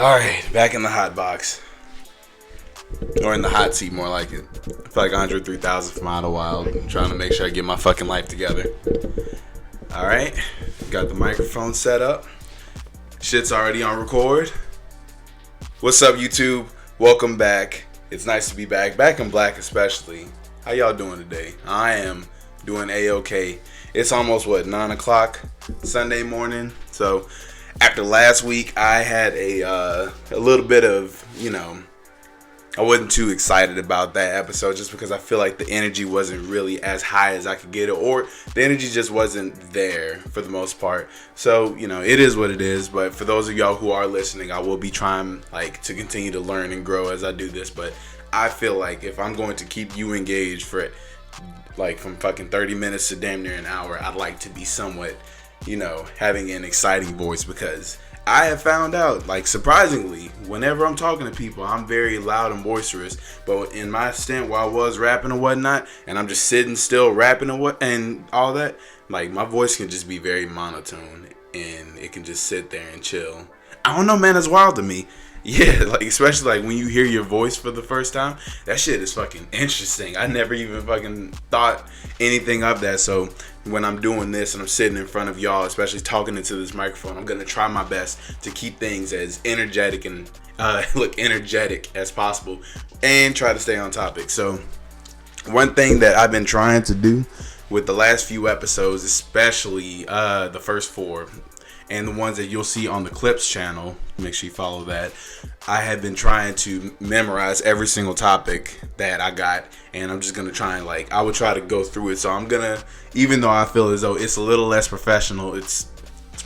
Alright, back in the hot box. Or in the hot seat, more like it. I feel like Andre 3000 from Outer Wild. I'm trying to make sure I get my fucking life together. Alright, got the microphone set up. Shit's already on record. What's up, YouTube? Welcome back. It's nice to be back. Back in black, especially. How y'all doing today? I am doing A-okay. It's almost, 9 o'clock Sunday morning. So, after last week, I had a little bit of, I wasn't too excited about that episode just because I feel like the energy wasn't really as high as I could get it, or the energy just wasn't there for the most part. So, it is what it is. But for those of y'all who are listening, I will be trying to continue to learn and grow as I do this. But I feel like if I'm going to keep you engaged for from fucking 30 minutes to damn near an hour, I'd like to be somewhat, having an exciting voice, because I have found out, surprisingly, whenever I'm talking to people, I'm very loud and boisterous. But in my stint while I was rapping and whatnot, and I'm just sitting still rapping and all that, my voice can just be very monotone, and it can just sit there and chill. I don't know, man, it's wild to me. Yeah, especially when you hear your voice for the first time, that shit is fucking interesting. I never even fucking thought anything of that. So when I'm doing this and I'm sitting in front of y'all, especially talking into this microphone, I'm gonna try my best to keep things as energetic and energetic as possible, and try to stay on topic. So one thing that I've been trying to do with the last few episodes, especially the first 4, and the ones that you'll see on the Clips channel, make sure you follow that. I have been trying to memorize every single topic that I got, and I'm just gonna try and I would try to go through it. So I'm gonna, even though I feel as though it's a little less professional, it's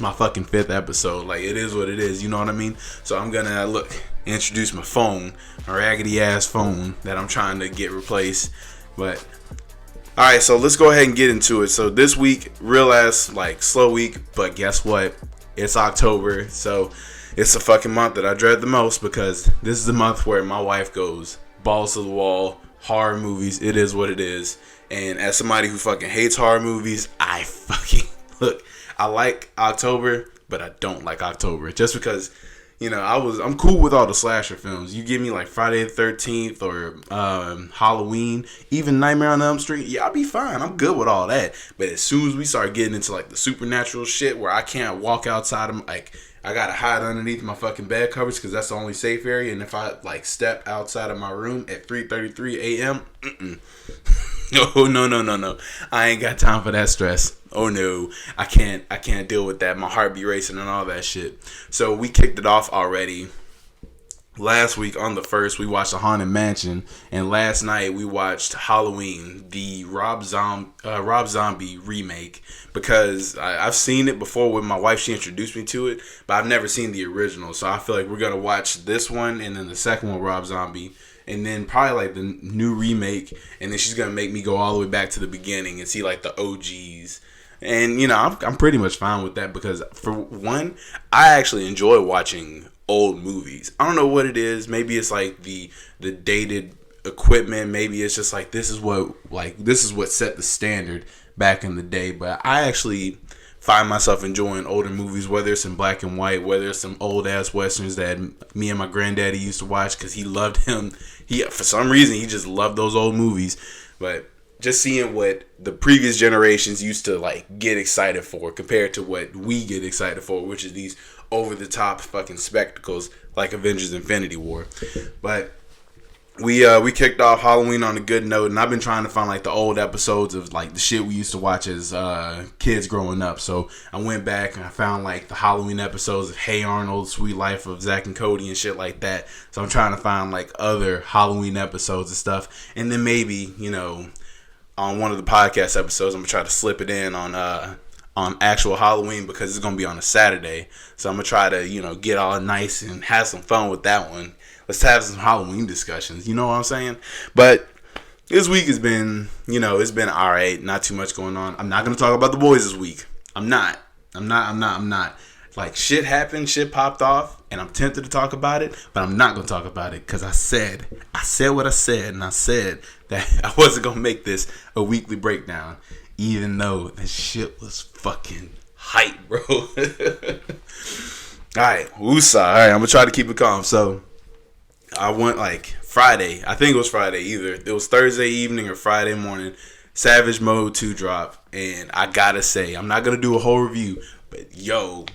my fucking 5th episode. It is what it is, you know what I mean? So I'm gonna introduce my phone, my raggedy ass phone that I'm trying to get replaced. But alright, so let's go ahead and get into it. So this week, real ass slow week, but guess what? It's October, so it's a fucking month that I dread the most, because this is the month where my wife goes balls to the wall, horror movies. It is what it is. And as somebody who fucking hates horror movies, I like October, but I don't like October, just because I'm cool with all the slasher films. You give me Friday the 13th or Halloween, even Nightmare on Elm Street, yeah, I'll be fine. I'm good with all that. But as soon as we start getting into the supernatural shit where I can't walk outside of I gotta hide underneath my fucking bed covers because that's the only safe area, and if I step outside of my room at 3:33 a.m., no, I ain't got time for that stress. Oh no, I can't deal with that. My heart be racing and all that shit. So we kicked it off already. Last week on the 1st, we watched The Haunted Mansion, and last night we watched Halloween, the Rob Zombie remake, because I've seen it before with my wife. She introduced me to it, but I've never seen the original. So I feel like we're gonna watch this one, and then the second one, Rob Zombie, and then probably the new remake, and then she's gonna make me go all the way back to the beginning and see the OGs. And I'm pretty much fine with that, because for one, I actually enjoy watching old movies. I don't know what it is. Maybe it's the dated equipment. Maybe it's just this is what set the standard back in the day. But I actually find myself enjoying older movies, whether it's in black and white, whether it's some old ass westerns that me and my granddaddy used to watch, because he loved him. For some reason, he just loved those old movies. But just seeing what the previous generations used to get excited for compared to what we get excited for, which is these over the top fucking spectacles like Avengers Infinity War. But we kicked off Halloween on a good note, and I've been trying to find the old episodes of the shit we used to watch as kids growing up. So I went back and I found the Halloween episodes of Hey Arnold, Sweet Life of Zack and Cody and shit like that. So I'm trying to find other Halloween episodes and stuff, and then maybe on one of the podcast episodes, I'm gonna try to slip it in on actual Halloween, because it's gonna be on a Saturday. So I'm gonna try to get all nice and have some fun with that one. Let's have some Halloween discussions. You know what I'm saying? But this week has been it's been all right. Not too much going on. I'm not gonna talk about The Boys this week. I'm not. Shit happened, shit popped off, and I'm tempted to talk about it, but I'm not gonna talk about it, because I said what I said, and I said that I wasn't gonna make this a weekly breakdown, even though this shit was fucking hype, bro. Alright, woosah. Alright, I'm gonna try to keep it calm. So I went like Friday. I think it was Friday either. It was Thursday evening or Friday morning. Savage Mode 2 drop. And I gotta say, I'm not gonna do a whole review, but yo,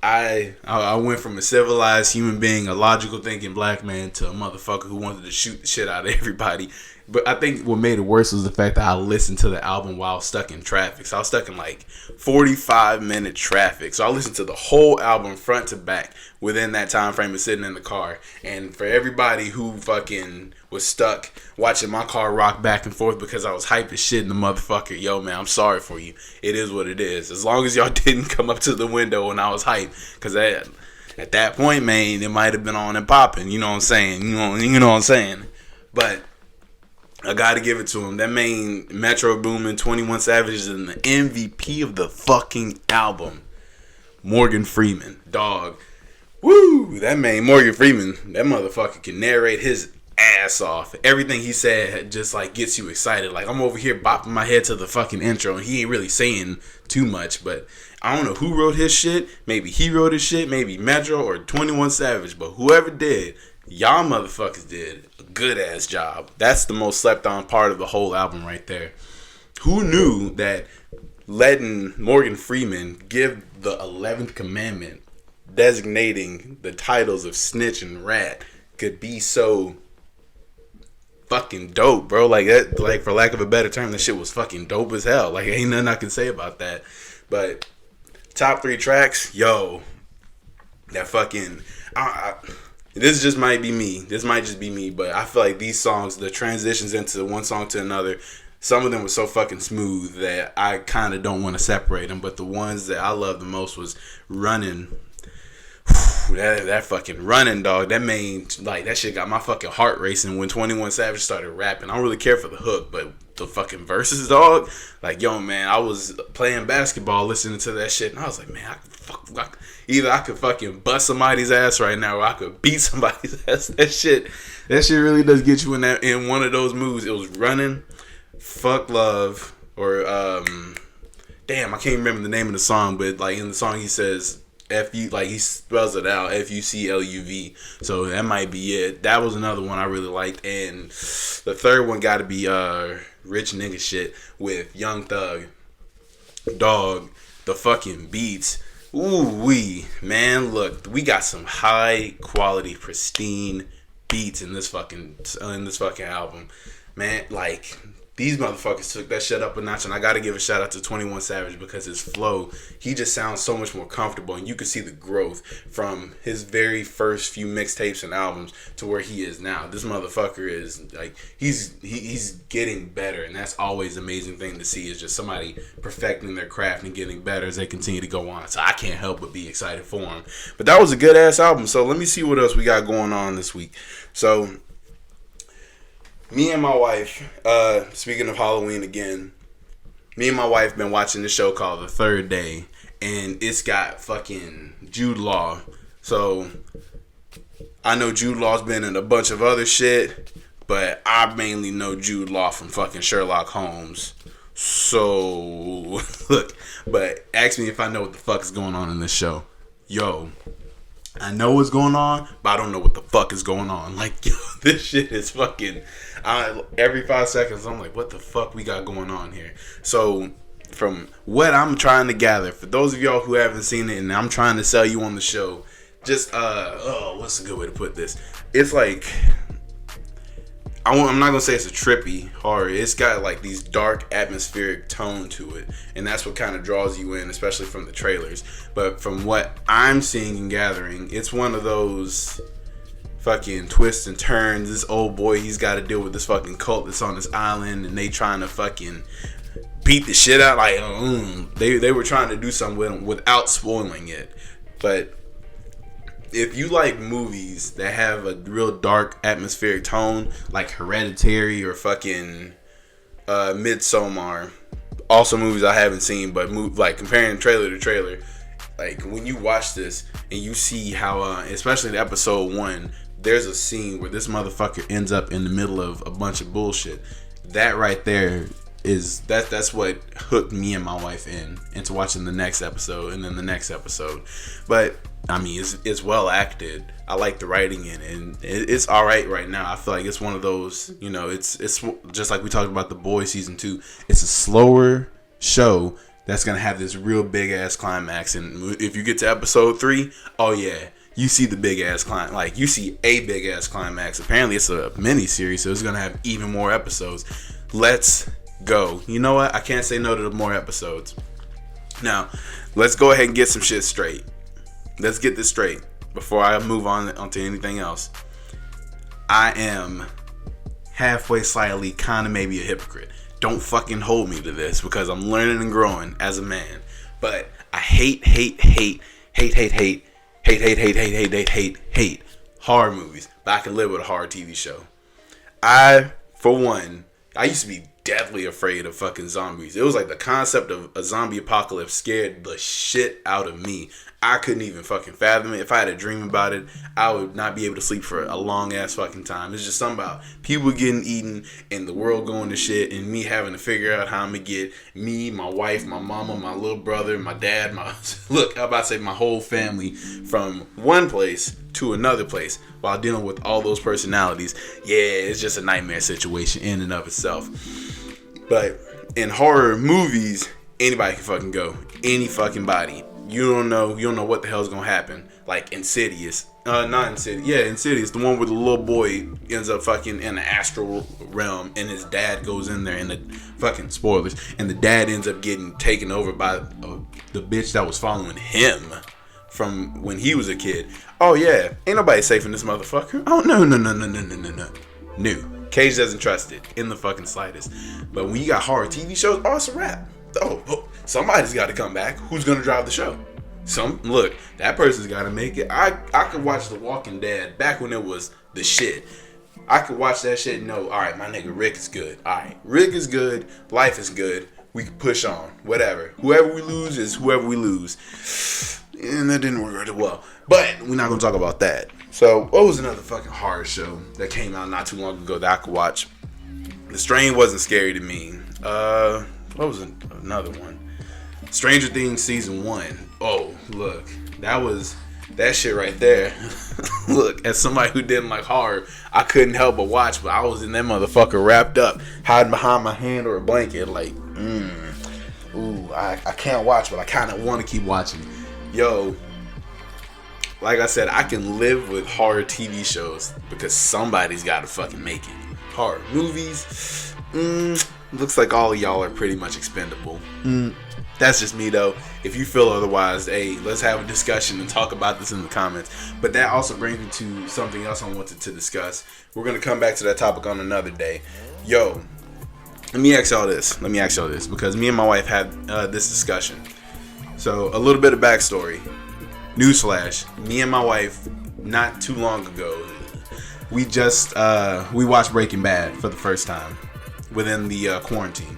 I went from a civilized human being, a logical thinking black man, to a motherfucker who wanted to shoot the shit out of everybody. But I think what made it worse was the fact that I listened to the album while stuck in traffic. So I was stuck in like 45-minute traffic. So I listened to the whole album front to back within that time frame of sitting in the car. And for everybody who fucking was stuck watching my car rock back and forth because I was hype as shit in the motherfucker, yo man, I'm sorry for you. It is what it is. As long as y'all didn't come up to the window when I was hype, because at that point, man, it might have been on and popping. You know what I'm saying? You know what I'm saying? But I gotta give it to him. That main Metro Boomin, 21 Savage is the MVP of the fucking album. Morgan Freeman, dog. Woo! That main Morgan Freeman, that motherfucker can narrate his ass off. Everything he said just like gets you excited. Like I'm over here bopping my head to the fucking intro and he ain't really saying too much, but I don't know who wrote his shit. Maybe he wrote his shit, maybe Metro or 21 Savage, but whoever did, y'all motherfuckers did a good ass job. That's the most slept on part of the whole album right there. Who knew that letting Morgan Freeman give the 11th commandment designating the titles of snitch and rat could be so fucking dope, bro? Like that, like for lack of a better term, that shit was fucking dope as hell. Like ain't nothing I can say about that. But top 3 tracks, yo, that fucking this just might be me. This might just be me, but I feel like these songs, the transitions into one song to another, some of them were so fucking smooth that I kind of don't want to separate them. But the ones that I love the most was Running. That fucking Running, dog. That main, like, that shit got my fucking heart racing when 21 Savage started rapping. I don't really care for the hook, but the fucking verses, dog. Like, yo, man, I was playing basketball listening to that shit, and I was like, man, either I could fucking bust somebody's ass right now, or I could beat somebody's ass. That shit really does get you in one of those moods. It was Running, Fuck Love, or damn, I can't remember the name of the song, but like in the song he says F-U, like he spells it out, F-U-C-L-U-V. So that might be it. That was another one I really liked. And the third one got to be Rich Nigga Shit with Young Thug. Dog, the fucking beats. Ooh wee, man, look, we got some high quality, pristine beats in this fucking album. Man, like, these motherfuckers took that shit up a notch, and I gotta give a shout out to 21 Savage because his flow, he just sounds so much more comfortable, and you can see the growth from his very first few mixtapes and albums to where he is now. This motherfucker is like, he's getting better, and that's always an amazing thing to see, is just somebody perfecting their craft and getting better as they continue to go on. So I can't help but be excited for him. But that was a good ass album. So let me see what else we got going on this week. So me and my wife, speaking of Halloween again, me and my wife been watching this show called The Third Day, and it's got fucking Jude Law. So I know Jude Law's been in a bunch of other shit, but I mainly know Jude Law from fucking Sherlock Holmes. So look, but ask me if I know what the fuck is going on in this show. Yo, I know what's going on, but I don't know what the fuck is going on. Like, yo, this shit is fucking, every 5 seconds, I'm like, what the fuck we got going on here? So, from what I'm trying to gather, for those of y'all who haven't seen it, and I'm trying to sell you on the show, just, what's a good way to put this? It's like, I'm not gonna say it's a trippy horror. It's got like these dark atmospheric tone to it, and that's what kind of draws you in, especially from the trailers. But from what I'm seeing and gathering, it's one of those fucking twists and turns. This old boy, he's got to deal with this fucking cult that's on this island, and they trying to fucking beat the shit out. Like, they were trying to do something with him without spoiling it. But if you like movies that have a real dark atmospheric tone, like Hereditary or fucking Midsommar, also movies I haven't seen, but like comparing trailer to trailer, like when you watch this and you see how, especially in episode 1, there's a scene where this motherfucker ends up in the middle of a bunch of bullshit. That right there that's what hooked me and my wife into watching the next episode and then the next episode. But I mean, it's well acted. I like the writing in it, and it's all right now. I feel like it's one of those, it's just like we talked about The Boys season 2. It's a slower show that's gonna have this real big ass climax, and if you get to episode 3, oh yeah, you see the big ass climax. Like, you see a big ass climax. Apparently, it's a mini series, so it's gonna have even more episodes. Let's go. You know what? I can't say no to the more episodes. Now, let's go ahead and get some shit straight. Let's get this straight before I move onto anything else. I am halfway, slightly, kind of maybe a hypocrite. Don't fucking hold me to this, because I'm learning and growing as a man. But I hate horror movies. But I can live with a horror TV show. For one, I used to be deathly afraid of fucking zombies. It was like the concept of a zombie apocalypse scared the shit out of me. I couldn't even fucking fathom it. If I had a dream about it, I would not be able to sleep for a long ass fucking time. It's just something about people getting eaten and the world going to shit and me having to figure out how I'm gonna get me, my wife, my mama, my little brother, my dad, my whole family from one place to another place while dealing with all those personalities. Yeah, it's just a nightmare situation in and of itself. But in horror movies, anybody can fucking go. Any fucking body. You don't know what the hell's gonna happen. Like Insidious. Not Insidious. Yeah, Insidious. The one where the little boy ends up fucking in the astral realm and his dad goes in there, and the fucking spoilers. And the dad ends up getting taken over by the bitch that was following him from when he was a kid. Oh yeah, ain't nobody safe in this motherfucker. Oh no. No. Cage doesn't trust it in the fucking slightest. But when you got horror TV shows, oh, it's a wrap. Oh, somebody's got to come back. Who's gonna drive the show? Look, that person's got to make it. I could watch The Walking Dead back when it was the shit. I could watch that shit and know, all right, my nigga Rick is good. All right, Rick is good. Life is good. We can push on. Whatever. Whoever we lose is whoever we lose. And that didn't work really well. But we're not gonna talk about that. So, what was another fucking horror show that came out not too long ago that I could watch? The Strain wasn't scary to me. What was another one? Stranger Things season 1. Oh, look, that shit right there. Look, as somebody who didn't like horror, I couldn't help but watch. But I was in that motherfucker wrapped up, hiding behind my hand or a blanket, like, I can't watch, but I kind of want to keep watching. Yo, like I said, I can live with horror TV shows because somebody's got to fucking make it. Horror movies, looks like all of y'all are pretty much expendable. That's just me though. If you feel otherwise, hey, let's have a discussion and talk about this in the comments. But that also brings me to something else I wanted to discuss. We're going to come back to that topic on another day. Yo, let me ask y'all this because me and my wife had this discussion. So a little bit of backstory. Newsflash, me and my wife not too long ago, we watched Breaking Bad for the first time within the quarantine.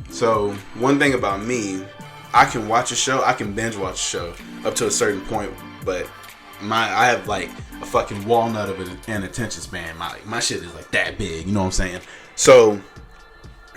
So one thing about me, I can watch a show, I can binge watch a show up to a certain point, but I have like a fucking walnut of an attention span. My shit is like that big, you know what I'm saying? So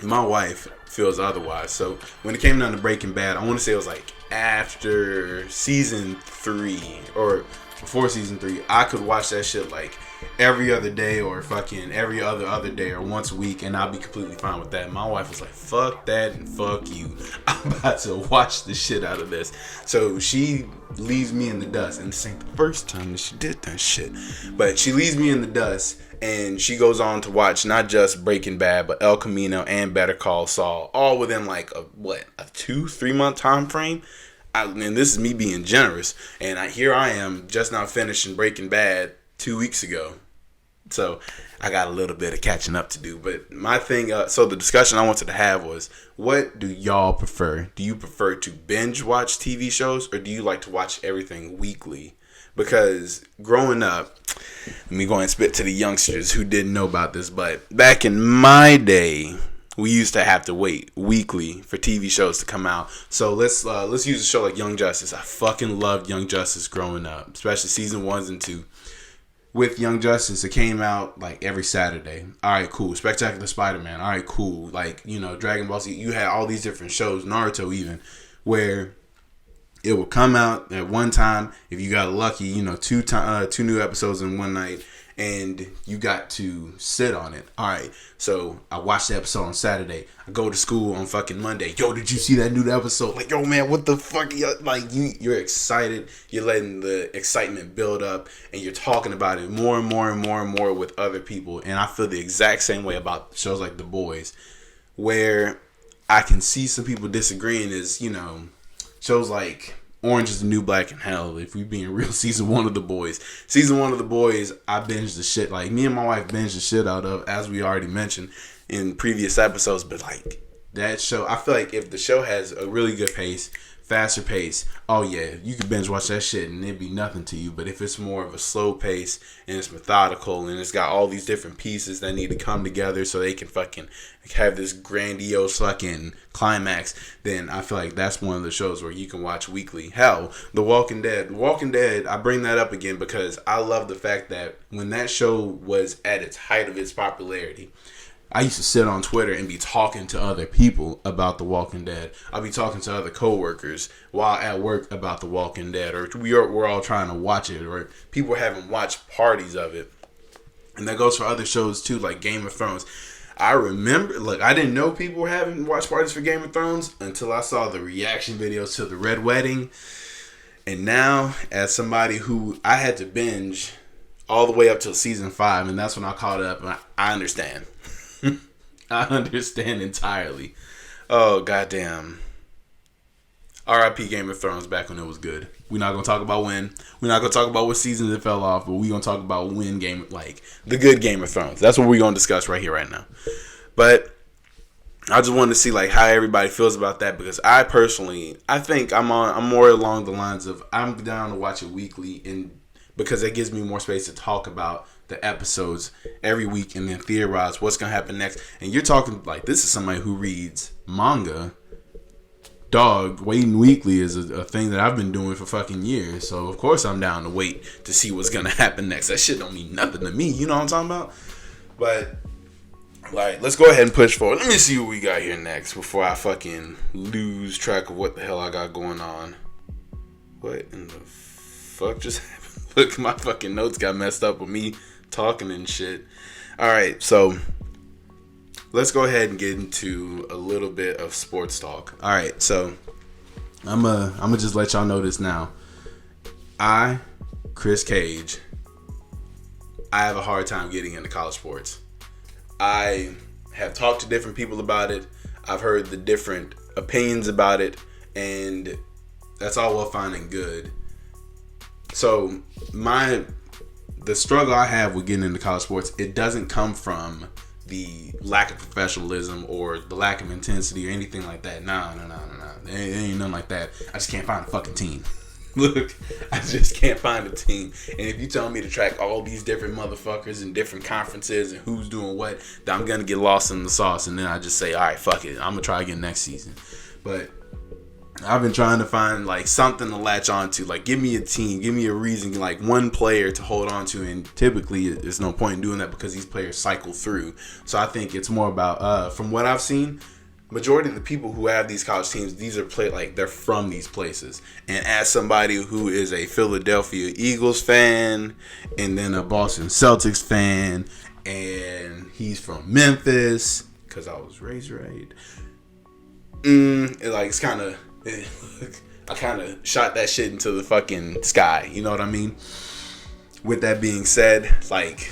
my wife feels otherwise. So when it came down to Breaking Bad, I want to say it was like after season 3 or before season 3, I could watch that shit like every other day or fucking every other day or once a week, and I'll be completely fine with that. My wife was like, fuck that and fuck you. I'm about to watch the shit out of this. So she leaves me in the dust, and this ain't the first time that she did that shit, but she leaves me in the dust, and she goes on to watch not just Breaking Bad, but El Camino and Better Call Saul, all within like a 2-3 month time frame. And this is me being generous, and here I am just now finishing Breaking Bad 2 weeks ago. So I got a little bit of catching up to do. But my thing, so the discussion I wanted to have was, what do y'all prefer? Do you prefer to binge watch TV shows, or do you like to watch everything weekly? Because growing up, let me go and spit to the youngsters who didn't know about this, but back in my day, we used to have to wait weekly for TV shows to come out. So let's use a show like Young Justice. I fucking loved Young Justice growing up, especially season 1 and 2. with Young Justice, it came out like every Saturday. All right, cool. Spectacular Spider-Man. All right, cool. Like, you know, Dragon Ball Z. You had all these different shows, Naruto even, where it would come out at one time. If you got lucky, you know, two new episodes in one night, and you got to sit on it. All right, so I watched the episode on Saturday. I go to school on fucking Monday. Yo, did you see that new episode? Like, yo, man, what the fuck? Like, you're excited. You're letting the excitement build up, and you're talking about it more and more and more and more with other people. And I feel the exact same way about shows like The Boys, where I can see some people disagreeing. Is, you know, shows like Orange is the New Black and Hell, if we being real, season 1 of The Boys. Season 1 of The Boys, I binged the shit. Like, me and my wife binged the shit out of, as we already mentioned in previous episodes. But, like, that show, I feel like if the show has a really good pace, faster pace, oh yeah, you can binge watch that shit and it'd be nothing to you. But if it's more of a slow pace and it's methodical and it's got all these different pieces that need to come together so they can fucking have this grandiose fucking climax, then I feel like that's one of the shows where you can watch weekly. Hell, The Walking Dead. The Walking Dead, I bring that up again because I love the fact that when that show was at its height of its popularity, I used to sit on Twitter and be talking to other people about The Walking Dead. I'll be talking to other coworkers while at work about The Walking Dead, or we're all trying to watch it, or people having watched parties of it. And that goes for other shows too, like Game of Thrones. I remember, look, I didn't know people were having watch parties for Game of Thrones until I saw the reaction videos to the Red Wedding. And now, as somebody who I had to binge all the way up till season 5, and that's when I caught up, and I understand. I understand entirely. Oh, goddamn. R.I.P. Game of Thrones back when it was good. We're not going to talk about when. We're not going to talk about what seasons it fell off, but we're going to talk about when the good Game of Thrones. That's what we're going to discuss right here, right now. But I just wanted to see, like, how everybody feels about that, because I think I'm more along the lines of I'm down to watch it weekly, and because it gives me more space to talk about the episodes every week and then theorize what's going to happen next. And you're talking, like, this is somebody who reads manga. Dog, waiting weekly is a thing that I've been doing for fucking years. So, of course, I'm down to wait to see what's going to happen next. That shit don't mean nothing to me. You know what I'm talking about? But, like, let's go ahead and push forward. Let me see what we got here next before I fucking lose track of what the hell I got going on. What in the fuck just happened? Look, my fucking notes got messed up with me talking and shit. Alright, so let's go ahead and get into a little bit of sports talk. Alright, so I'm gonna just let y'all know this now. Chris Cage, I have a hard time getting into college sports. I have talked to different people about it. I've heard the different opinions about it, and that's all well fine and good. So the struggle I have with getting into college sports, it doesn't come from the lack of professionalism or the lack of intensity or anything like that. No. It ain't nothing like that. I just can't find a fucking team. Look, I just can't find a team. And if you tell me to track all these different motherfuckers in different conferences and who's doing what, then I'm going to get lost in the sauce. And then I just say, all right, fuck it. I'm going to try again next season. But I've been trying to find, like, something to latch on to. Like, give me a team. Give me a reason, like, one player to hold on to. And typically, there's no point in doing that because these players cycle through. So I think it's more about, from what I've seen, majority of the people who have these college teams, these are they're from these places. And as somebody who is a Philadelphia Eagles fan and then a Boston Celtics fan, and he's from Memphis, because I was raised right. It's kind of... I kind of shot that shit into the fucking sky. You know what I mean? With that being said, like,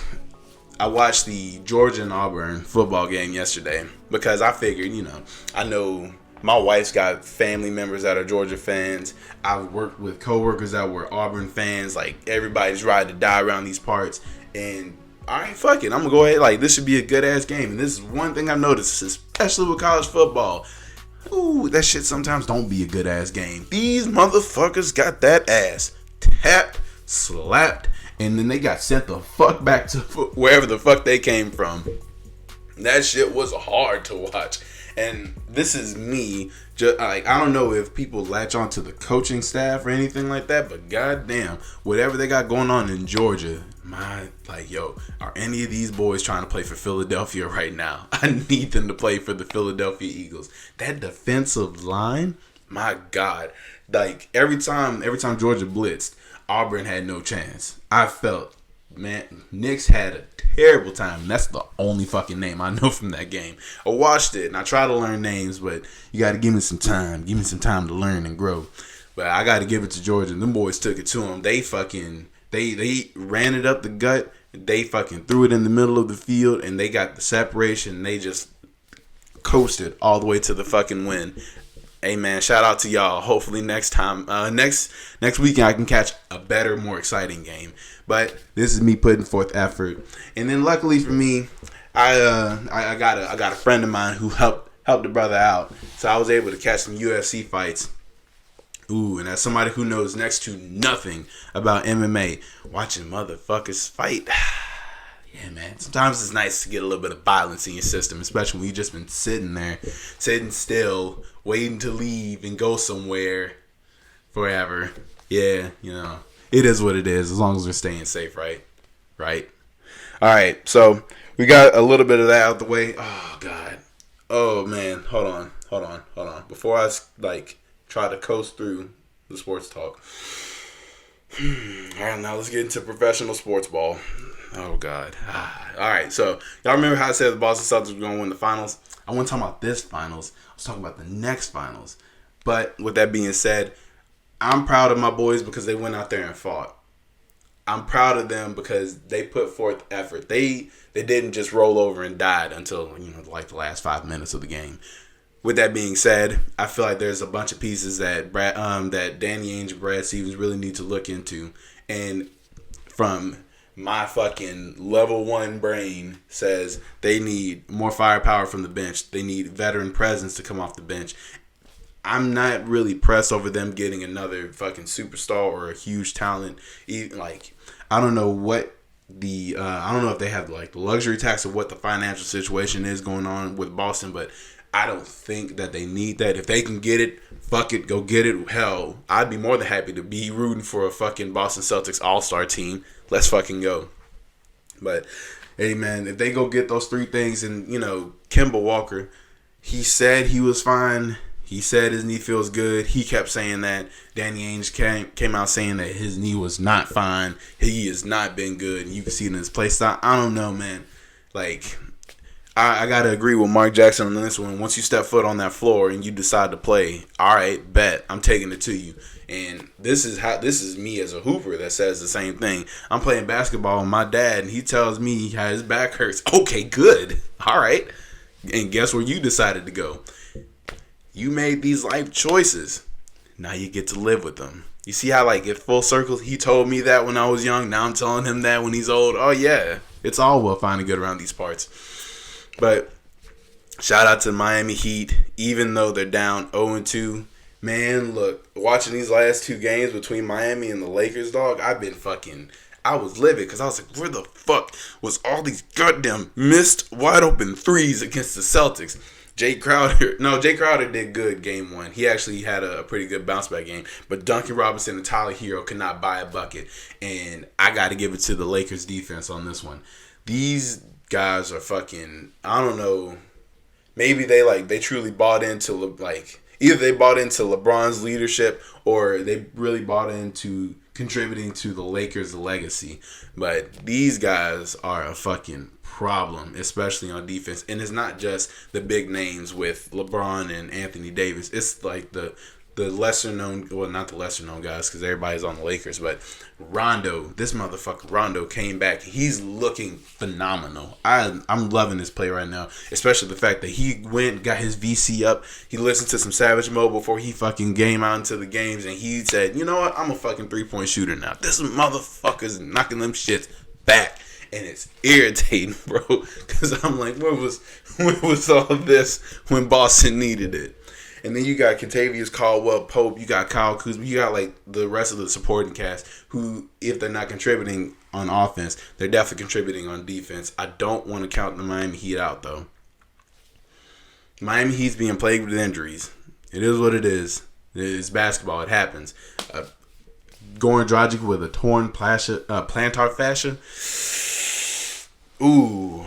I watched the Georgia and Auburn football game yesterday because I figured, you know, I know my wife's got family members that are Georgia fans. I've worked with coworkers that were Auburn fans. Like, everybody's ride to die around these parts. And, all right, fuck it. I'm going to go ahead. Like, this should be a good-ass game. And this is one thing I've noticed, especially with college football. Ooh, that shit sometimes don't be a good ass game. These motherfuckers got that ass tapped, slapped, and then they got sent the fuck back to wherever the fuck they came from. That shit was hard to watch. And this is me, just like, I don't know if people latch on to the coaching staff or anything like that, but goddamn, whatever they got going on in Georgia, Are any of these boys trying to play for Philadelphia right now? I need them to play for the Philadelphia Eagles. That defensive line, my God. Like, every time Georgia blitzed, Auburn had no chance. I felt, man, Knicks had a terrible time. That's the only fucking name I know from that game. I watched it, and I try to learn names, but you got to give me some time. Give me some time to learn and grow. But I got to give it to Georgia. Them boys took it to them. They ran it up the gut. They fucking threw it in the middle of the field, and they got the separation. And they just coasted all the way to the fucking win. Hey man, shout out to y'all. Hopefully next time, next weekend I can catch a better, more exciting game. But this is me putting forth effort. And then luckily for me, I got a friend of mine who helped the brother out, so I was able to catch some UFC fights. Ooh, and as somebody who knows next to nothing about MMA, watching motherfuckers fight, yeah, man. Sometimes it's nice to get a little bit of violence in your system, especially when you just been sitting there, sitting still, waiting to leave and go somewhere forever. Yeah, it is what it is, as long as we're staying safe, right? Right? All right, so we got a little bit of that out the way. Oh, God. Oh, man. Hold on. Before I, try to coast through the sports talk. All right, now let's get into professional sports ball. Oh, God. All right, so y'all remember how I said the Boston Celtics were going to win the finals? I wasn't talking about this finals. I was talking about the next finals. But with that being said, I'm proud of my boys because they went out there and fought. I'm proud of them because they put forth effort. They didn't just roll over and died until, the last 5 minutes of the game. With that being said, I feel like there's a bunch of pieces that that Danny Ainge and Brad Stevens really need to look into. And from my fucking level 1 brain says they need more firepower from the bench. They need veteran presence to come off the bench. I'm not really pressed over them getting another fucking superstar or a huge talent. I don't know what I don't know if they have the luxury tax of what the financial situation is going on with Boston, but I don't think that they need that. If they can get it, fuck it, go get it. Hell, I'd be more than happy to be rooting for a fucking Boston Celtics all-star team. Let's fucking go. But, hey, man, if they go get those 3 things, and, Kemba Walker, he said he was fine. He said his knee feels good. He kept saying that. Danny Ainge came out saying that his knee was not fine. He has not been good. And you can see it in his play style. I don't know, man. I got to agree with Mark Jackson on this one. Once you step foot on that floor and you decide to play, all right, bet, I'm taking it to you. And this is me as a hooper that says the same thing. I'm playing basketball with my dad, and he tells me how his back hurts. Okay, good. All right. And guess where you decided to go? You made these life choices. Now you get to live with them. You see how, it full circles? He told me that when I was young. Now I'm telling him that when he's old. Oh, yeah. It's all well fine and good around these parts. But shout out to Miami Heat, even though they're down 0-2. Man, look, watching these last 2 games between Miami and the Lakers, dog, I was livid because I was like, where the fuck was all these goddamn missed wide open threes against the Celtics? Jay Crowder did good game 1. He actually had a pretty good bounce back game. But Duncan Robinson and Tyler Hero could not buy a bucket. And I got to give it to the Lakers defense on this one. These guys are fucking, I don't know, maybe they truly bought into either they bought into LeBron's leadership or they really bought into contributing to the Lakers' legacy. But these guys are a fucking problem, especially on defense. And it's not just the big names with LeBron and Anthony Davis. It's the lesser known, well, not the lesser known guys because everybody's on the Lakers, but this motherfucker Rondo came back. He's looking phenomenal. I'm loving this play right now, especially the fact that he got his VC up. He listened to some Savage Mode before he fucking came out into the games, and he said, you know what, I'm a fucking 3-point shooter now. This motherfucker's knocking them shits back. And it's irritating, bro, because I'm like, where was all this when Boston needed it? And then you got Kentavious Caldwell-Pope, you got Kyle Kuzma, you got the rest of the supporting cast who, if they're not contributing on offense, they're definitely contributing on defense. I don't want to count the Miami Heat out, though. Miami Heat's being plagued with injuries. It is what it is. It's basketball. It happens. Goran Dragic with a torn plantar fascia. Ooh,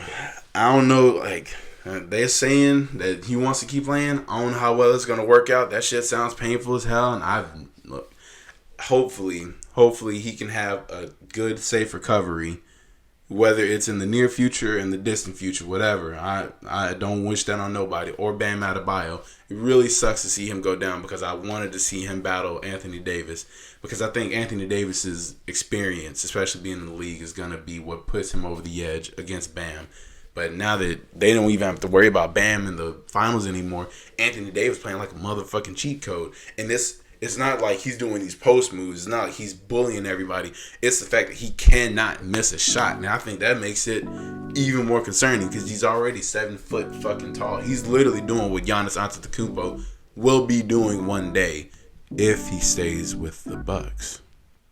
I don't know. Like, they're saying that he wants to keep playing. I don't know how well it's gonna work out. That shit sounds painful as hell. And hopefully he can have a good, safe recovery. Whether it's in the near future, in the distant future, whatever. I don't wish that on nobody. Or Bam Adebayo. It really sucks to see him go down because I wanted to see him battle Anthony Davis. Because I think Anthony Davis's experience, especially being in the league, is going to be what puts him over the edge against Bam. But now that they don't even have to worry about Bam in the finals anymore, Anthony Davis playing like a motherfucking cheat code. And it's not like he's doing these post moves. It's not like he's bullying everybody. It's the fact that he cannot miss a shot. Now, I think that makes it even more concerning because he's already 7 foot fucking tall. He's literally doing what Giannis Antetokounmpo will be doing one day if he stays with the Bucks.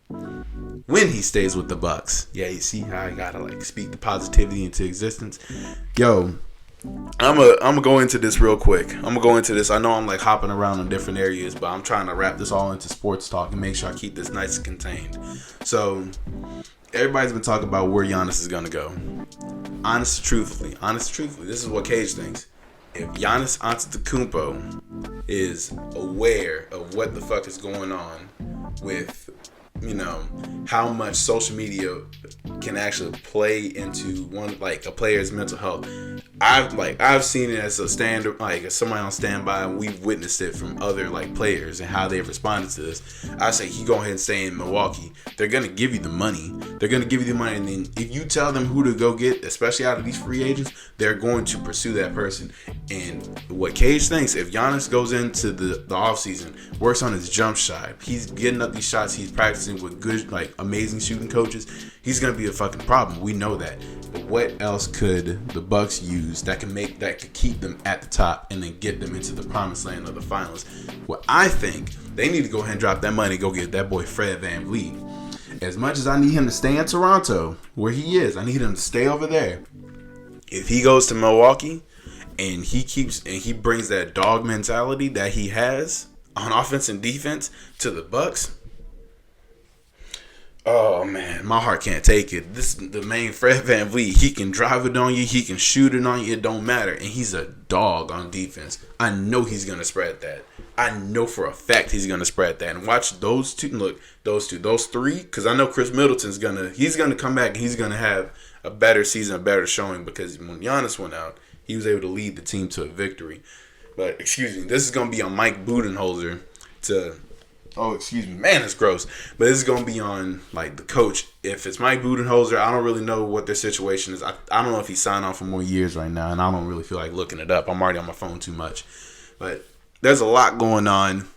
When he stays with the Bucks. Yeah, you see how I gotta like speak the positivity into existence? Yo, I'm gonna go into this real quick. I know I'm like hopping around in different areas, but I'm trying to wrap this all into sports talk and make sure I keep this nice and contained. So, everybody's been talking about where Giannis is gonna go. Honest, truthfully, this is what Cage thinks. If Giannis Antetokounmpo is aware of what the fuck is going on with, you know, how much social media can actually play into one, like, a player's mental health. I've seen it as a standard, like, as somebody on standby, and we've witnessed it from other like players and how they've responded to this. I say he go ahead and stay in Milwaukee. They're gonna give you the money. And then if you tell them who to go get, especially out of these free agents, they're going to pursue that person. And what Cage thinks, if Giannis goes into the offseason, works on his jump shot, he's getting up these shots, he's practicing with good, like, amazing shooting coaches, he's gonna be a fucking problem. We know that. But what else could the Bucks use that could keep them at the top and then get them into the promised land of the finals? Well, I think they need to go ahead and drop that money, go get that boy Fred VanVleet. As much as I need him to stay in Toronto, where he is, I need him to stay over there. If he goes to Milwaukee and he brings that dog mentality that he has on offense and defense to the Bucks, oh man, my heart can't take it. This is the main Fred VanVleet. He can drive it on you, he can shoot it on you, it don't matter. And he's a dog on defense. I know he's gonna spread that. I know for a fact he's gonna spread that. And watch those three, because I know Chris Middleton's gonna come back and he's gonna have a better season, a better showing, because when Giannis went out, he was able to lead the team to a victory. But this is gonna be on Mike Budenholzer to. Oh, excuse me. Man, it's gross. But this is going to be on, like, the coach. If it's Mike Budenholzer, I don't really know what their situation is. I don't know if he signed on for more years right now, and I don't really feel like looking it up. I'm already on my phone too much. But there's a lot going on.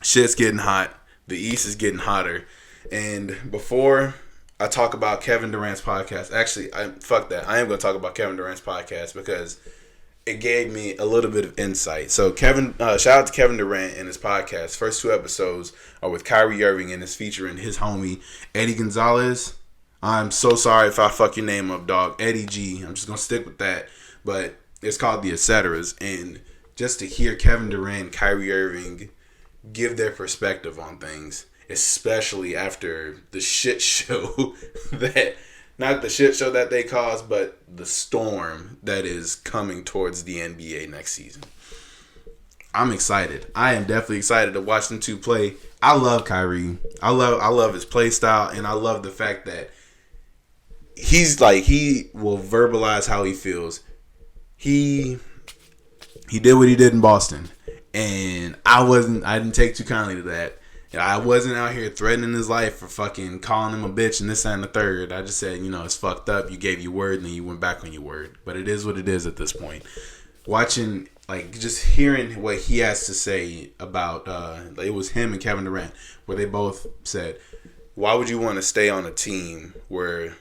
Shit's getting hot. The East is getting hotter. And before I talk about Kevin Durant's podcast, actually, fuck that. I am going to talk about Kevin Durant's podcast because it gave me a little bit of insight. So shout out to Kevin Durant and his podcast. First 2 episodes are with Kyrie Irving and it's featuring his homie Eddie Gonzalez. I'm so sorry if I fuck your name up, dog. Eddie G. I'm just gonna stick with that. But it's called The Etceteras. And just to hear Kevin Durant and Kyrie Irving give their perspective on things, especially after the shit show that. Not the shit show that they caused, but the storm that is coming towards the NBA next season. I'm excited. I am definitely excited to watch them two play. I love Kyrie. I love his play style, and I love the fact that he will verbalize how he feels. He did what he did in Boston, and I didn't take too kindly to that. I wasn't out here threatening his life for fucking calling him a bitch and this and the third. I just said, it's fucked up. You gave your word and then you went back on your word. But it is what it is at this point. Watching, just hearing what he has to say about, it was him and Kevin Durant, where they both said, why would you want to stay on a team where,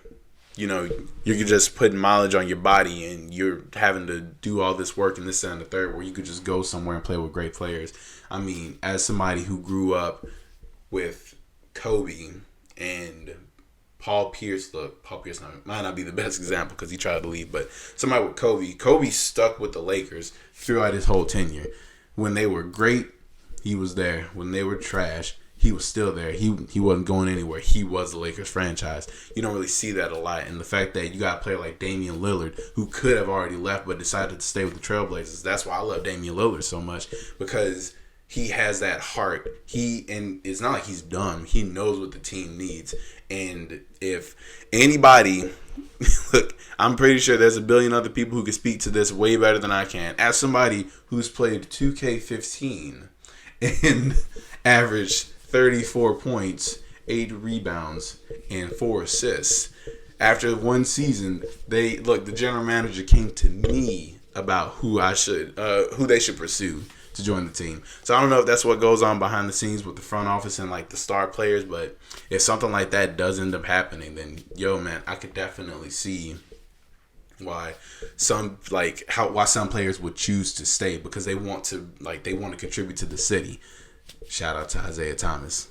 you're just putting mileage on your body and you're having to do all this work and this and the third, where you could just go somewhere and play with great players. I mean, as somebody who grew up with Kobe and Paul Pierce might not be the best example because he tried to leave, but somebody with Kobe stuck with the Lakers throughout his whole tenure. When they were great, he was there. When they were trash, he was still there. He wasn't going anywhere. He was the Lakers franchise. You don't really see that a lot. And the fact that you got a player like Damian Lillard, who could have already left but decided to stay with the Trailblazers. That's why I love Damian Lillard so much, because he has that heart. And it's not like he's dumb. He knows what the team needs. And if anybody, look, I'm pretty sure there's a billion other people who can speak to this way better than I can. As somebody who's played 2K15 and averaged 34 points, 8 rebounds, and 4 assists. After one season, the general manager came to me about who they should pursue to join the team. So I don't know if that's what goes on behind the scenes with the front office and like the star players, but if something like that does end up happening, then man, I could definitely see why some players would choose to stay, because they want to contribute to the city. Shout out to Isaiah Thomas.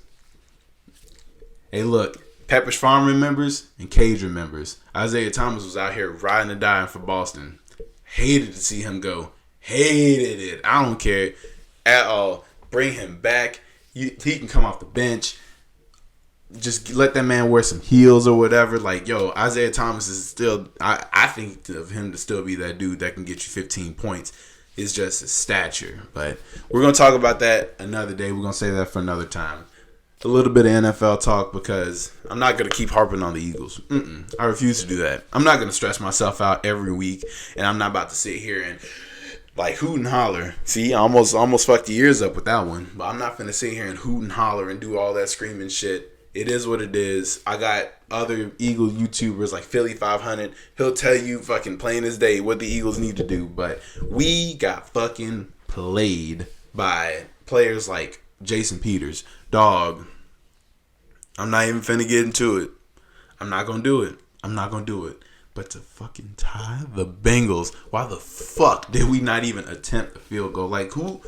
Hey, look, Pepperidge Farm remembers and Cage remembers. Isaiah Thomas was out here riding and dying for Boston. Hated to see him go. Hated it. I don't care at all. Bring him back. He can come off the bench. Just let that man wear some heels or whatever. Like, Isaiah Thomas is still, I think of him to still be that dude that can get you 15 points. It's just his stature. But we're going to talk about that another day. We're going to say that for another time. A little bit of NFL talk, because I'm not going to keep harping on the Eagles. I refuse to do that. I'm not going to stress myself out every week, and I'm not about to sit here and hoot and holler. See, I almost fucked the ears up with that one. But I'm not going to sit here and hoot and holler and do all that screaming shit. It is what it is. I got other Eagle YouTubers like Philly 500. He'll tell you fucking plain as day what the Eagles need to do. But we got fucking played by players like Jason Peters. Dog, I'm not even finna get into it. I'm not gonna do it. But to fucking tie the Bengals, why the fuck did we not even attempt a field goal? Like, who,